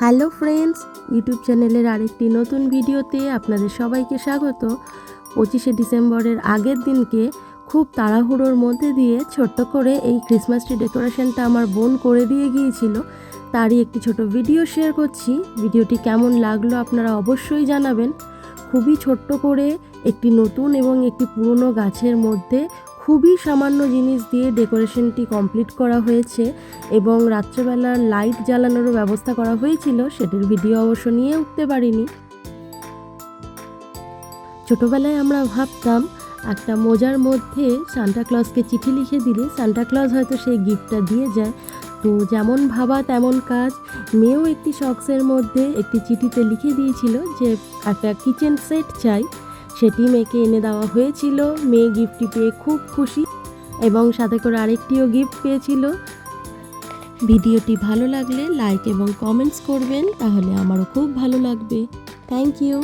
Hello friends, YouTube চ্যানেলের আরেকটি নতুন ভিডিওতে আপনাদের সবাইকে স্বাগত। 25শে ডিসেম্বরের আগের দিনকে খুব তাড়াহুড়োর মধ্যে দিয়ে ছোট্ট করে এই ক্রিসমাস ট্রি ডেকোরেশনটা আমার বোন করে দিয়ে গিয়েছিল, তারই একটি ছোট ভিডিও শেয়ার করছি। ভিডিওটি কেমন লাগলো আপনারা অবশ্যই জানাবেন। খুবই ছোট্ট করে একটি নতুন এবং একটি পুরনো গাছের মধ্যে খুবই সামান্য জিনিস দিয়ে ডেকোরেশনটি কমপ্লিট করা হয়েছে এবং রাত্রেবেলা লাইট জ্বালানোরও ব্যবস্থা করা হয়েছিল, সেটির ভিডিও অবশ্য নিয়ে উঠতে পারিনি। ছোটোবেলায় আমরা ভাবতাম একটা মোজার মধ্যে সান্টা ক্লজকে চিঠি লিখে দিলে সান্টা ক্লজ হয়তো সেই গিফটটা দিয়ে যায়। তো যেমন ভাবা তেমন কাজ, মেয়েও একটি শক্সের মধ্যে একটি চিঠিতে লিখে দিয়েছিল যে একটা কিচেন সেট চাই, সেটি মেয়েকে এনে দেওয়া হয়েছিল। মেয়ে গিফটটি পেয়ে খুব খুশি এবং সাথে করে আরেকটিও গিফট পেয়েছিল। ভিডিওটি ভালো লাগলে লাইক এবং কমেন্টস করবেন, তাহলে আমারও খুব ভালো লাগবে। Thank you.